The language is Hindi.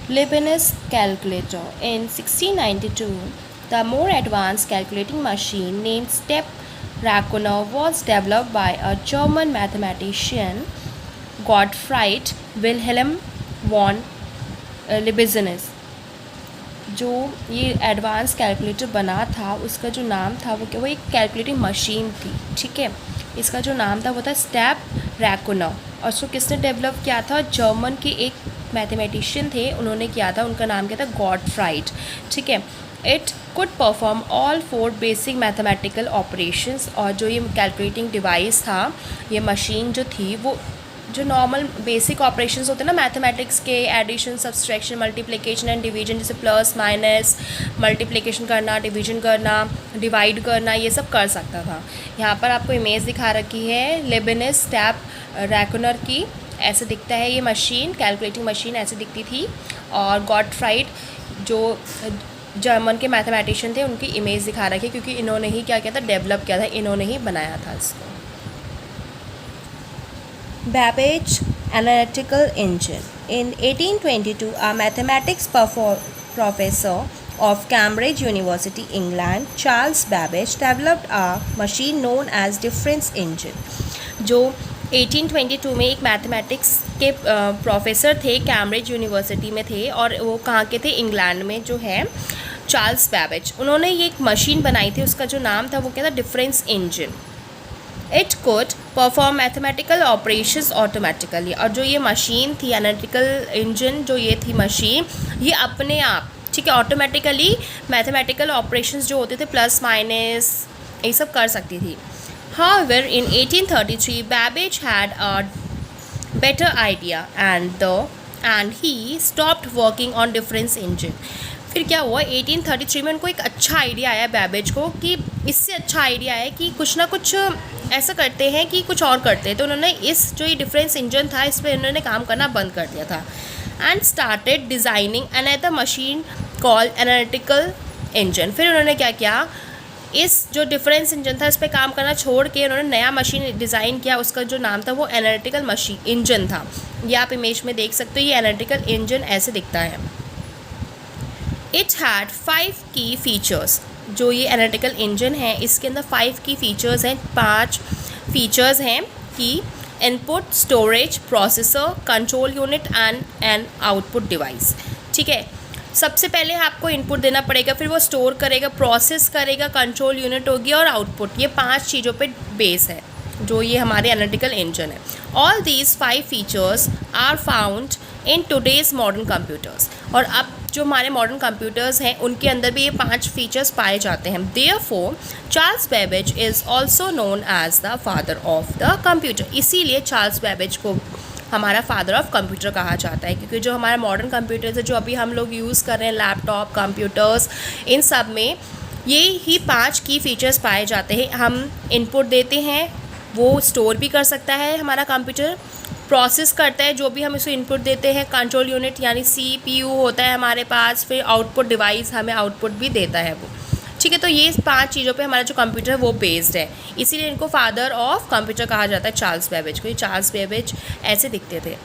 Leibniz calculator. In 1692, the more advanced calculating machine named step reckoner was developed by a German mathematician, Gottfried Wilhelm von Leibniz. जो ये एडवांस कैलकुलेटर बना था उसका जो नाम था वो एक कैलकुलेटिंग मशीन थी, ठीक है। इसका जो नाम था वो था स्टेप रैकोनर, और उसको किसने डेवलप किया था? जर्मन के एक मैथमेटिशियन थे, उन्होंने किया था। उनका नाम क्या था? गॉटफ्राइड, ठीक है। It could perform all 4 basic mathematical operations. और जो ये कैलकुलेटिंग डिवाइस था, ये मशीन जो थी, वो जो नॉर्मल बेसिक ऑपरेशंस होते हैं ना मैथमेटिक्स के, addition, subtraction, multiplication and division, जैसे प्लस माइनस, मल्टीप्लिकेशन करना, डिवीजन करना, डिवाइड करना, ये सब कर सकता था। यहाँ पर आपको इमेज दिखा रखी है लेibniz स्टेप रैकोनर की। ऐसे दिखता है ये मशीन, कैलकुलेटिंग मशीन ऐसे दिखती थी। और गॉटफ्राइड जो जर्मन के मैथमेटिशियन थे, उनकी इमेज दिखा रखी है, क्योंकि इन्होंने ही क्या किया था? डेवलप किया था, इन्होंने ही बनाया था इसको। Babbage analytical engine. In 1822, a mathematics professor of Cambridge University, England, Charles Babbage, developed a machine known as difference engine. जो 1822 में एक मैथमेटिक्स के प्रोफेसर थे, कैम्ब्रिज यूनिवर्सिटी में थे, और वो कहाँ के थे? इंग्लैंड में जो है चार्ल्स बैबेज। उन्होंने ये एक मशीन बनाई थी, उसका जो नाम था वो क्या था? Difference engine. It could perform mathematical operations automatically. और जो ये मशीन थी, एनालिटिकल इंजन जो ये थी मशीन, ये अपने आप, ठीक है, ऑटोमेटिकली मैथमेटिकल ऑपरेशंस जो होते थे, प्लस माइनस, ये सब कर सकती थी। However, in 1833, Babbage had a better idea and he stopped working on difference engine. फिर क्या हुआ? 1833 में उनको एक अच्छा आइडिया आया बैबेज को, कि इससे अच्छा आइडिया है कि कुछ ना कुछ ऐसा करते हैं कि कुछ और करते हैं। तो उन्होंने इस जो ये डिफरेंस इंजन था, इस पर उन्होंने काम करना बंद कर दिया था, and started designing another machine called analytical engine. फिर उन्होंने क्या किया? इस जो डिफरेंस इंजन था, इस पर काम करना छोड़ के उन्होंने नया मशीन डिज़ाइन किया। उसका जो नाम था वो एनालिटिकल मशीन इंजन था। ये आप इमेज में देख सकते हो, ये एनालिटिकल इंजन ऐसे दिखता है। इट हैड 5 की फीचर्स। जो ये एनालिटिकल इंजन है, इसके अंदर 5 की फीचर्स हैं, 5 फीचर्स हैं कि input, storage, processor, control unit and an output device, ठीक है। सबसे पहले आपको इनपुट देना पड़ेगा, फिर वो स्टोर करेगा, प्रोसेस करेगा, कंट्रोल यूनिट होगी और आउटपुट। ये 5 चीज़ों पे बेस है जो ये हमारे एनालिटिकल इंजन है। All these 5 features are found in today's modern computers. और अब जो हमारे मॉडर्न कंप्यूटर्स हैं, उनके अंदर भी ये 5 फीचर्स पाए जाते हैं। Therefore Charles Babbage is also known as the father of the computer. इसीलिए चार्ल्स बैबेज को हमारा फादर ऑफ कंप्यूटर कहा जाता है, क्योंकि जो हमारा मॉडर्न कंप्यूटर्स है, जो अभी हम लोग यूज़ कर रहे हैं, लैपटॉप, कंप्यूटर्स, इन सब में ये ही 5 की फीचर्स पाए जाते हैं। हम इनपुट देते हैं, वो स्टोर भी कर सकता है हमारा कंप्यूटर, प्रोसेस करता है जो भी हम इसको इनपुट देते हैं, कंट्रोल यूनिट यानी CPU होता है हमारे पास, फिर आउटपुट डिवाइस हमें आउटपुट भी देता है वो, ठीक है। तो ये 5 चीज़ों पे हमारा जो कंप्यूटर है वो बेस्ड है, इसीलिए इनको फादर ऑफ कंप्यूटर कहा जाता है, चार्ल्स बैबेज को। ये चार्ल्स बैबेज ऐसे दिखते थे।